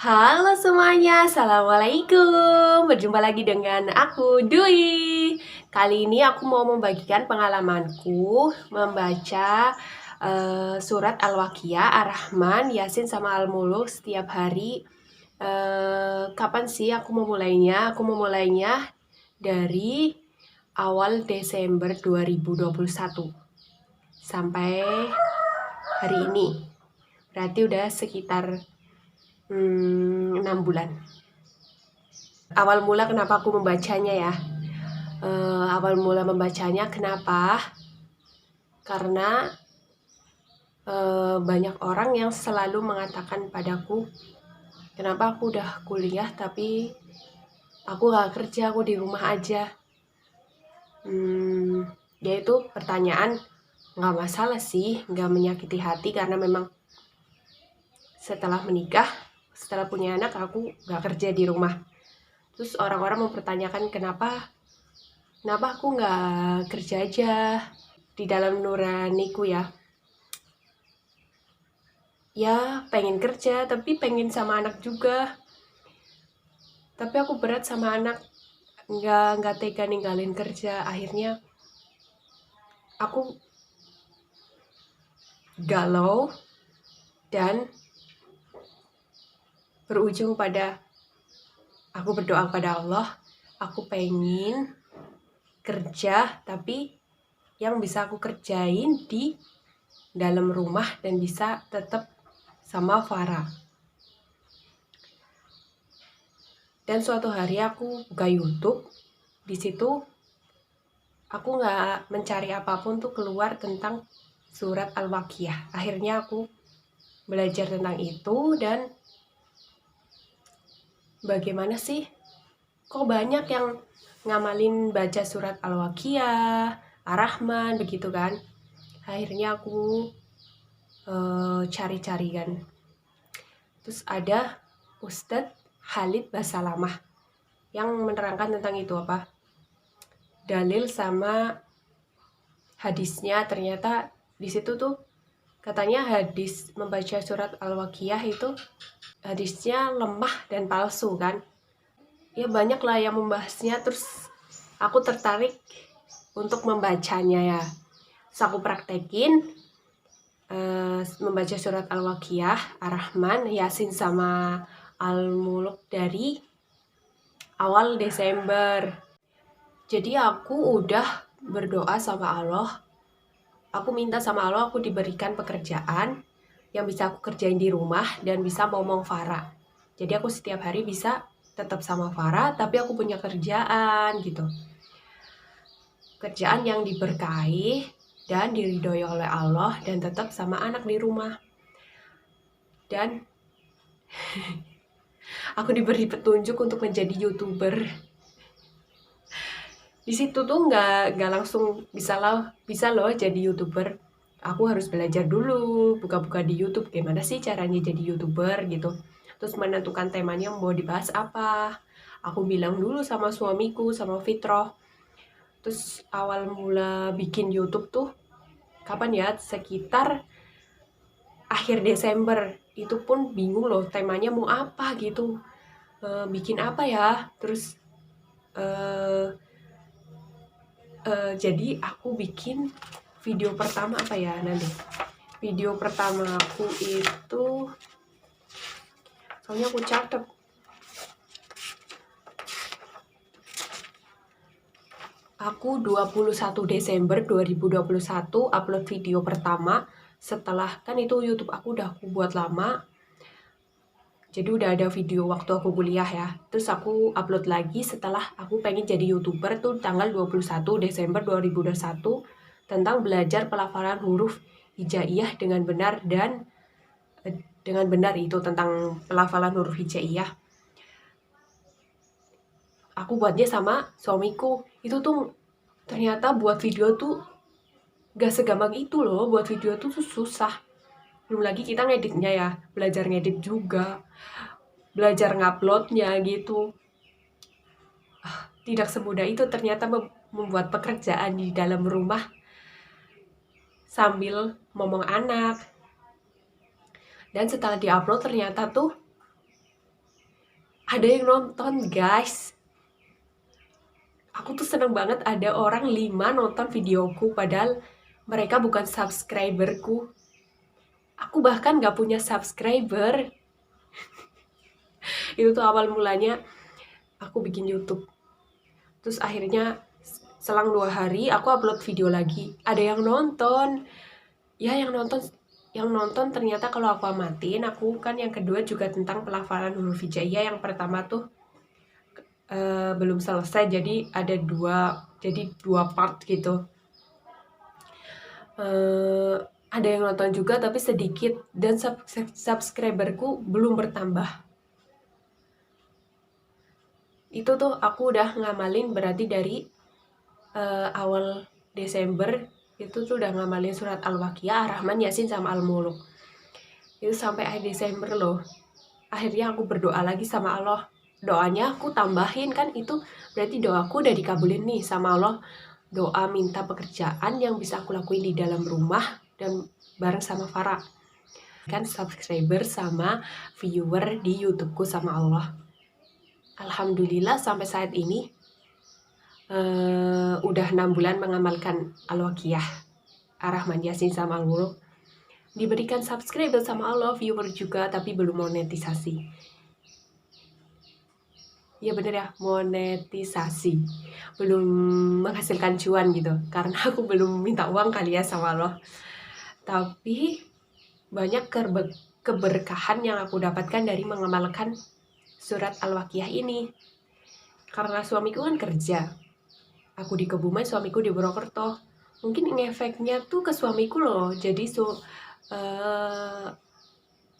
Halo semuanya, Assalamualaikum. Berjumpa lagi dengan aku, Dwi. Kali ini aku mau membagikan pengalamanku membaca surat Al-Waqiah, Ar-Rahman, Yasin, sama Al-Muluk setiap hari. Kapan sih aku memulainya? Aku memulainya dari awal Desember 2021 sampai hari ini. Berarti udah sekitar 6 bulan. Awal mula kenapa aku membacanya ya? Awal mula membacanya kenapa? Karena banyak orang yang selalu mengatakan padaku, kenapa aku udah kuliah tapi aku gak kerja, aku di rumah aja. Yaitu pertanyaan gak masalah sih, gak menyakiti hati karena memang setelah menikah, setelah punya anak aku gak kerja di rumah. Terus orang-orang mempertanyakan kenapa aku nggak kerja aja di dalam nuraniku ya pengen kerja tapi pengen sama anak juga, tapi aku berat sama anak, nggak tega ninggalin kerja. Akhirnya aku galau dan berujung pada aku berdoa pada Allah, aku pengen kerja tapi yang bisa aku kerjain di dalam rumah dan bisa tetap sama Farah. Dan suatu hari aku buka YouTube, di situ aku nggak mencari apapun tuh keluar tentang surat Al-Waqiah. Akhirnya aku belajar tentang itu dan bagaimana sih kok banyak yang ngamalin baca surat Al-Waqiah, Ar-Rahman begitu kan. Akhirnya aku cari-cari kan. Terus ada Ustadz Khalid Basalamah yang menerangkan tentang itu apa? Dalil sama hadisnya. Ternyata di situ tuh katanya hadis membaca surat Al-Waqiah itu hadisnya lemah dan palsu kan. Ya banyak lah yang membahasnya, terus aku tertarik untuk membacanya ya. Terus aku praktekin membaca surat Al-Waqiah, Ar-Rahman, Yasin, sama Al-Muluk dari awal Desember. Jadi aku udah berdoa sama Allah, aku minta sama Allah aku diberikan pekerjaan yang bisa aku kerjain di rumah dan bisa ngomong Farah. Jadi aku setiap hari bisa tetap sama Farah tapi aku punya kerjaan gitu. Kerjaan yang diberkahi dan diridhoi oleh Allah dan tetap sama anak di rumah. Dan aku diberi petunjuk untuk menjadi YouTuber. Di situ tuh nggak langsung bisa loh jadi YouTuber. Aku harus belajar dulu, buka-buka di YouTube gimana sih caranya jadi YouTuber gitu. Terus menentukan temanya mau dibahas apa. Aku bilang dulu sama suamiku, sama Fitroh. Terus awal mula bikin YouTube tuh kapan ya? Sekitar akhir Desember. Itu pun bingung loh temanya mau apa gitu. Bikin apa ya? Terus jadi aku bikin video pertama apa ya nanti. Video pertama aku itu, soalnya aku catat. Aku 21 Desember 2021 upload video pertama. Setelah kan itu YouTube aku udah aku buat lama. Jadi udah ada video waktu aku kuliah ya. Terus aku upload lagi setelah aku pengen jadi YouTuber tuh tanggal 21 Desember 2021 tentang belajar pelafalan huruf hijaiyah dengan benar dan dengan benar, itu tentang pelafalan huruf hijaiyah. Aku buatnya sama suamiku. Itu tuh ternyata buat video tuh gak segampang itu loh. Buat video tuh susah. Belum lagi kita ngeditnya ya, belajar ngedit juga, belajar nguploadnya gitu. Tidak semudah itu ternyata membuat pekerjaan di dalam rumah sambil ngomong anak. Dan setelah diupload ternyata tuh Ada yang nonton, guys. Aku tuh seneng banget ada orang 5 nonton videoku, padahal mereka bukan subscriberku. Aku bahkan gak punya subscriber. Itu tuh awal mulanya aku bikin YouTube. Terus akhirnya selang 2 hari aku upload video lagi. Ada yang nonton. Ya yang nonton ternyata kalau aku amatin, aku kan yang kedua juga tentang pelafalan huruf hijaiyah. Yang pertama tuh belum selesai, jadi ada dua part gitu. Ada yang nonton juga tapi sedikit, dan subscriberku belum bertambah. Itu tuh aku udah ngamalin berarti dari awal Desember itu tuh udah ngamalin surat Al-Waqiah, Ar-Rahman, Yasin, sama Al-Muluk. Itu sampai akhir Desember loh. Akhirnya aku berdoa lagi sama Allah. Doanya aku tambahin, kan itu berarti doaku udah dikabulin nih sama Allah. Doa minta pekerjaan yang bisa aku lakuin di dalam rumah dan bareng sama Farah. Kan subscriber sama viewer di YouTubeku sama Allah. Alhamdulillah sampai saat ini udah 6 bulan mengamalkan Al-Waqiah, Ar-Rahman, Yasin, sama Al-Muluk. Diberikan subscriber sama Allah, viewer juga, tapi belum monetisasi. Ya bener ya, monetisasi. Belum menghasilkan cuan gitu, karena aku belum minta uang kali ya sama Allah. Tapi banyak keberkahan yang aku dapatkan dari mengamalkan surat Al-Waqiah ini. Karena suamiku kan kerja, aku di Kebumen, suamiku di Purwokerto. Mungkin efeknya tuh ke suamiku loh, jadi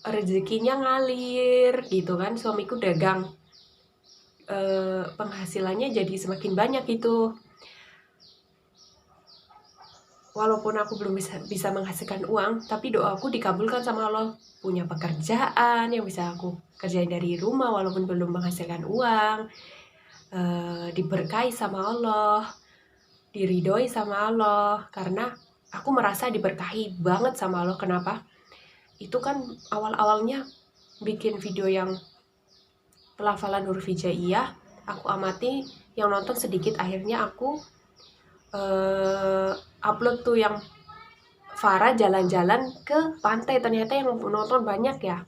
rezekinya ngalir gitu kan. Suamiku dagang, penghasilannya jadi semakin banyak gitu. Walaupun aku belum bisa menghasilkan uang, tapi doaku dikabulkan sama Allah. Punya pekerjaan yang bisa aku kerjain dari rumah walaupun belum menghasilkan uang, diberkahi sama Allah, diridhoi sama Allah. Karena aku merasa diberkahi banget sama Allah. Kenapa? Itu kan awal-awalnya bikin video yang pelafalan huruf hijaiyah, aku amati yang nonton sedikit. Akhirnya aku upload tuh yang Farah jalan-jalan ke pantai, ternyata yang nonton banyak ya.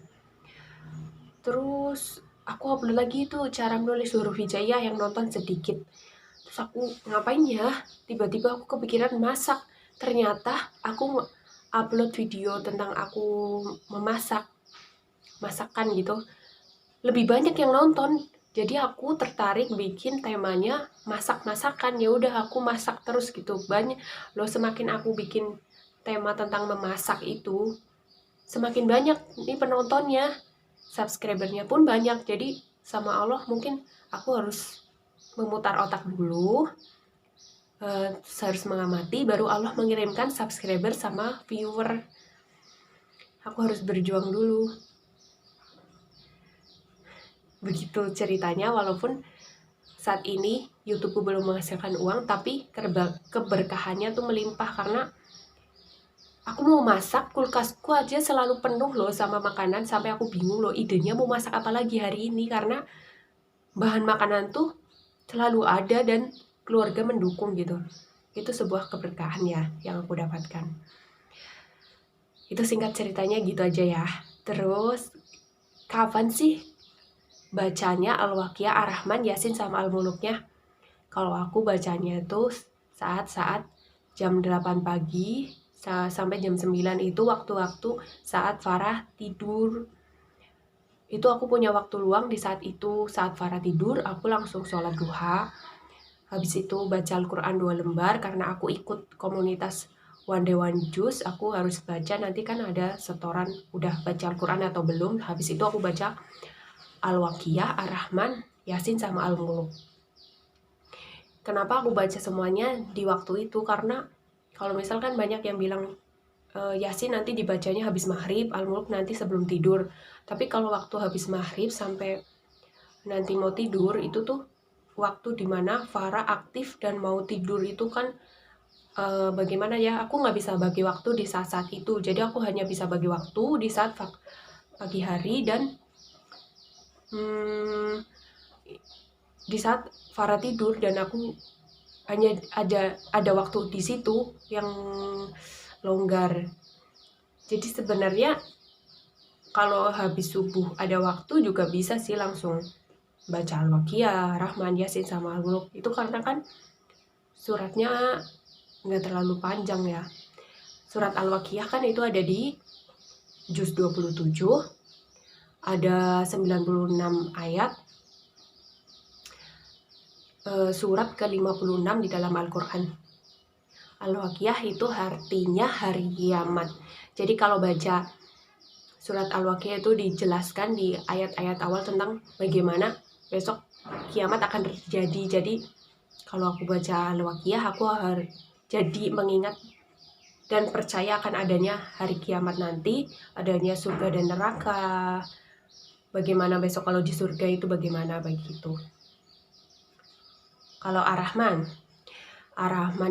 Terus aku upload lagi tuh cara menulis huruf hijaiyah, yang nonton sedikit. Terus aku ngapain ya, tiba-tiba aku kepikiran masak. Ternyata aku upload video tentang aku masakan gitu, lebih banyak yang nonton. Jadi aku tertarik bikin temanya masak-masakan. Ya udah aku masak terus gitu. Banyak loh, semakin aku bikin tema tentang memasak itu, semakin banyak nih penontonnya, subscribernya pun banyak. Jadi sama Allah mungkin aku harus memutar otak dulu, harus mengamati, baru Allah mengirimkan subscriber sama viewer. Aku harus berjuang dulu. Begitu ceritanya. Walaupun saat ini YouTubeku belum menghasilkan uang, tapi keberkahannya tuh melimpah. Karena aku mau masak, kulkasku aja selalu penuh loh sama makanan, sampai aku bingung loh idenya mau masak apa lagi hari ini. Karena bahan makanan tuh selalu ada dan keluarga mendukung gitu. Itu sebuah keberkahan ya yang aku dapatkan. Itu singkat ceritanya gitu aja ya. Terus kapan sih bacanya Al-Waqiah, Ar-Rahman, Yasin, sama Al-Muluknya? Kalau aku bacanya tuh saat-saat jam 8 pagi sampai jam 9, itu waktu-waktu saat Farah tidur. Itu aku punya waktu luang di saat itu. Saat Farah tidur, aku langsung sholat duha. Habis itu baca Al-Quran 2 lembar, karena aku ikut komunitas One Day One Juz. Aku harus baca, nanti kan ada setoran udah baca Al-Quran atau belum. Habis itu aku baca Al-Waqiah, Ar-Rahman, Yasin, sama Al-Muluk. Kenapa aku baca semuanya di waktu itu? Karena kalau misalkan banyak yang bilang Yasin nanti dibacanya habis maghrib, Al-Muluk nanti sebelum tidur. Tapi kalau waktu habis maghrib sampai nanti mau tidur, itu tuh waktu dimana Farah aktif dan mau tidur. Itu kan bagaimana ya, aku nggak bisa bagi waktu di saat-saat itu. Jadi aku hanya bisa bagi waktu di saat pagi hari dan di saat Farah tidur dan aku hanya ada waktu di situ yang longgar. Jadi sebenarnya kalau habis subuh ada waktu juga bisa sih langsung baca Al-Waqiah, Rahman, Yasin, sama Al-Mulk. Itu karena kan suratnya nggak terlalu panjang ya. Surat Al-Waqiah kan itu ada di juz 27, ada 96 ayat, surat ke-56 di dalam Al-Quran. Al-Waqiah itu artinya hari kiamat. Jadi kalau baca surat Al-Waqiah itu dijelaskan di ayat-ayat awal tentang bagaimana besok kiamat akan terjadi. Jadi kalau aku baca Al-Waqiah, aku harus jadi mengingat dan percaya akan adanya hari kiamat nanti, adanya surga dan neraka, bagaimana besok kalau di surga itu bagaimana begitu. Kalau Ar-Rahman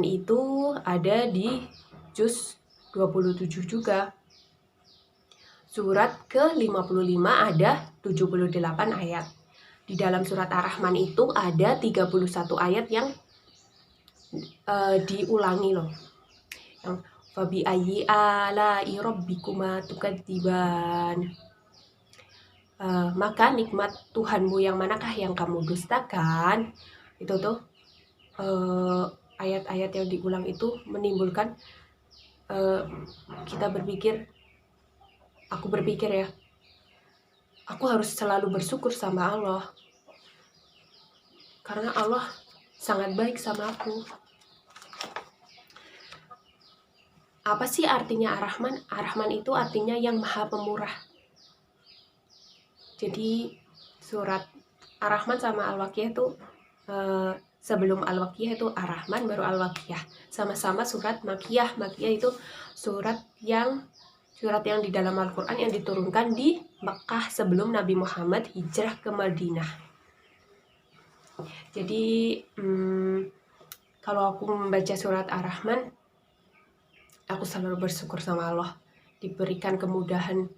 itu ada di juz 27 juga. Surat ke-55 ada 78 ayat. Di dalam surat Ar-Rahman itu ada 31 ayat yang diulangi loh. Yang fabi ayyi ala'i rabbikuma tukadziban. Maka nikmat Tuhanmu yang manakah yang kamu dustakan? Itu tuh ayat-ayat yang diulang itu menimbulkan kita berpikir, aku berpikir ya, aku harus selalu bersyukur sama Allah karena Allah sangat baik sama aku. Apa sih artinya Ar-Rahman? Ar-Rahman itu artinya yang maha pemurah. Jadi surat Ar-Rahman sama Al-Waqiah itu sebelum Al-Waqiah itu Ar-Rahman, baru Al-Waqiah. Sama-sama surat Makkiyah. Makkiyah itu surat yang di dalam Al-Quran yang diturunkan di Mekah sebelum Nabi Muhammad hijrah ke Madinah. Jadi kalau aku membaca surat Ar-Rahman, aku selalu bersyukur sama Allah, diberikan kemudahan,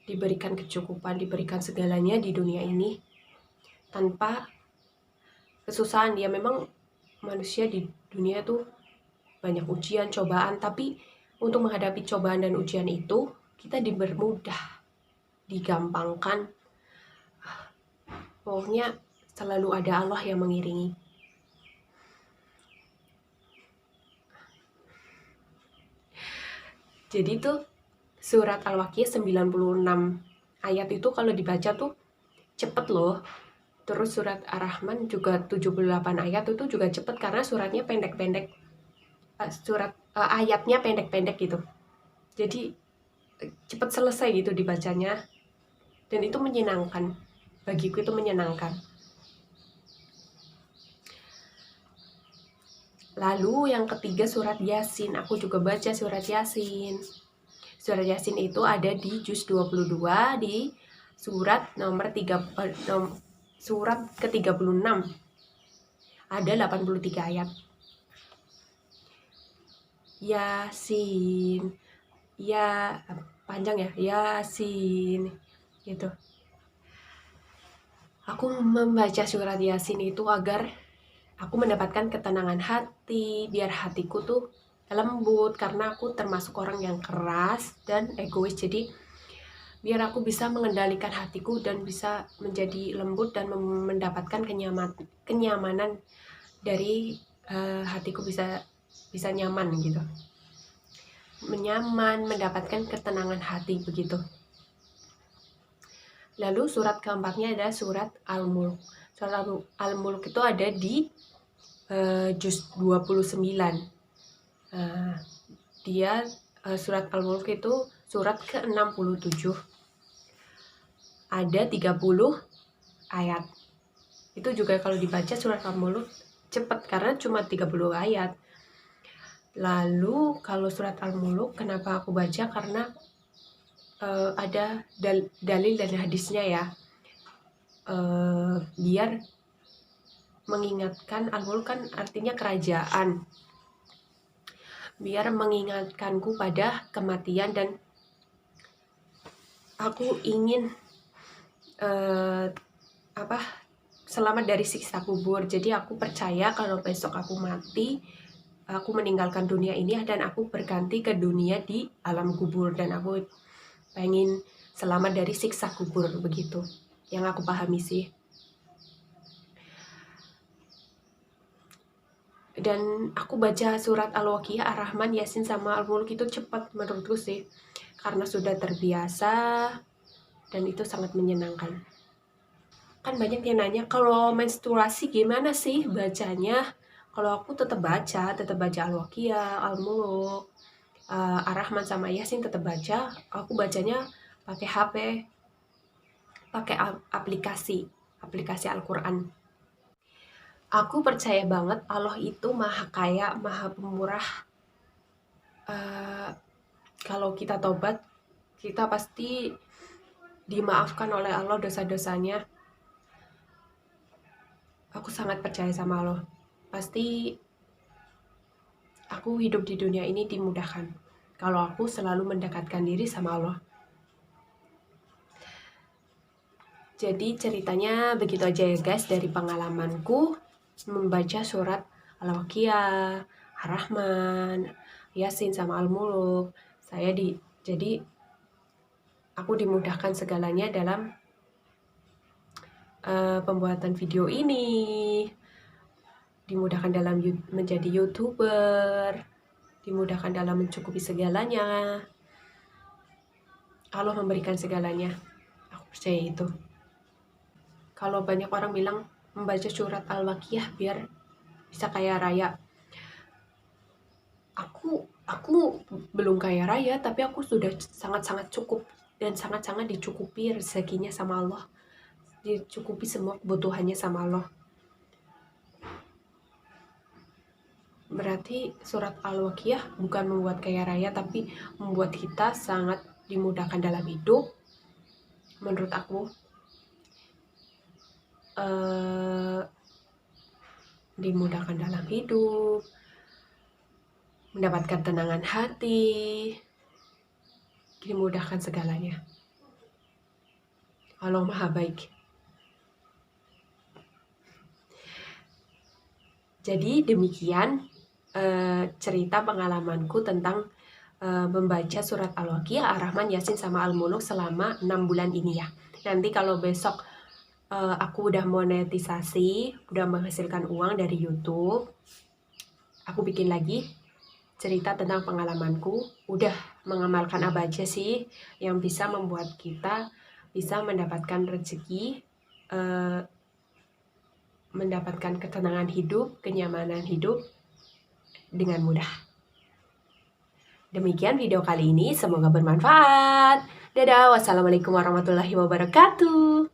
diberikan kecukupan, diberikan segalanya di dunia ini tanpa kesusahan. Ya memang manusia di dunia itu banyak ujian, cobaan, tapi untuk menghadapi cobaan dan ujian itu kita dipermudah, digampangkan. Pokoknya selalu ada Allah yang mengiringi. Jadi tuh surat Al-Waqiah 96 ayat itu kalau dibaca tuh cepet loh. Terus surat Ar-Rahman juga 78 ayat itu juga cepet karena suratnya pendek-pendek. Ayatnya pendek-pendek gitu. Jadi cepet selesai gitu dibacanya. Dan itu menyenangkan. Bagiku itu menyenangkan. Lalu yang ketiga surat Yasin. Aku juga baca surat Yasin. Surat Yasin itu ada di juz 22 di surat surat ke-36. Ada 83 ayat. Yasin. Ya, panjang ya. Yasin. Gitu. Aku membaca surat Yasin itu agar aku mendapatkan ketenangan hati, biar hatiku tuh lembut karena aku termasuk orang yang keras dan egois. Jadi biar aku bisa mengendalikan hatiku dan bisa menjadi lembut dan mendapatkan kenyamanan dari hatiku bisa nyaman gitu. Menyaman, mendapatkan ketenangan hati begitu. Lalu surat keempatnya ada surat Al-Mulk. Surat Al-Mulk itu ada di juz 29. Dia surat Al-Mulk itu surat ke-67. Ada 30 ayat. Itu juga kalau dibaca surat Al-Mulk cepat karena cuma 30 ayat. Lalu kalau surat Al-Mulk kenapa aku baca? Karena ada dalil dan hadisnya ya. Biar mengingatkan, Al-Mulk kan artinya kerajaan. Biar mengingatkanku pada kematian dan aku ingin selamat dari siksa kubur. Jadi aku percaya kalau besok aku mati, aku meninggalkan dunia ini dan aku berganti ke dunia di alam kubur, dan aku pengen selamat dari siksa kubur, begitu yang aku pahami sih. Dan aku baca surat Al-Waqiah, Ar-Rahman, Yasin, sama Al-Mulk itu cepat menurutku sih, karena sudah terbiasa dan itu sangat menyenangkan. Kan banyak yang nanya, kalau menstruasi gimana sih bacanya? Kalau aku tetap baca Al-Waqiah, Al-Mulk, Ar-Rahman sama Yasin tetap baca. Aku bacanya pakai HP, pakai aplikasi Al-Quran. Aku percaya banget Allah itu maha kaya, maha pemurah. Kalau kita tobat, kita pasti dimaafkan oleh Allah dosa-dosanya. Aku sangat percaya sama Allah. Pasti aku hidup di dunia ini dimudahkan kalau aku selalu mendekatkan diri sama Allah. Jadi ceritanya begitu aja ya guys, dari pengalamanku membaca surat Al-Waqiah, Ar-Rahman, Yasin sama Al-Mulk. Jadi aku dimudahkan segalanya dalam pembuatan video ini, dimudahkan dalam menjadi YouTuber, dimudahkan dalam mencukupi segalanya. Allah memberikan segalanya, aku percaya itu. Kalau banyak orang bilang membaca surat Al-Waqiah biar bisa kaya raya, aku belum kaya raya, tapi aku sudah sangat-sangat cukup dan sangat-sangat dicukupi rezekinya sama Allah, dicukupi semua kebutuhannya sama Allah. Berarti surat Al-Waqiah bukan membuat kaya raya, tapi membuat kita sangat dimudahkan dalam hidup. Menurut aku dimudahkan dalam hidup, mendapatkan tenangan hati, dimudahkan segalanya. Allah maha baik. Jadi demikian cerita pengalamanku tentang membaca surat Al-Waqiah, Ar-Rahman, Yasin sama Al-Mulk selama 6 bulan ini ya. Nanti kalau besok aku udah monetisasi, udah menghasilkan uang dari YouTube, aku bikin lagi cerita tentang pengalamanku. Udah mengamalkan apa aja sih yang bisa membuat kita bisa mendapatkan rezeki, mendapatkan ketenangan hidup, kenyamanan hidup dengan mudah. Demikian video kali ini, semoga bermanfaat. Dadah, wassalamualaikum warahmatullahi wabarakatuh.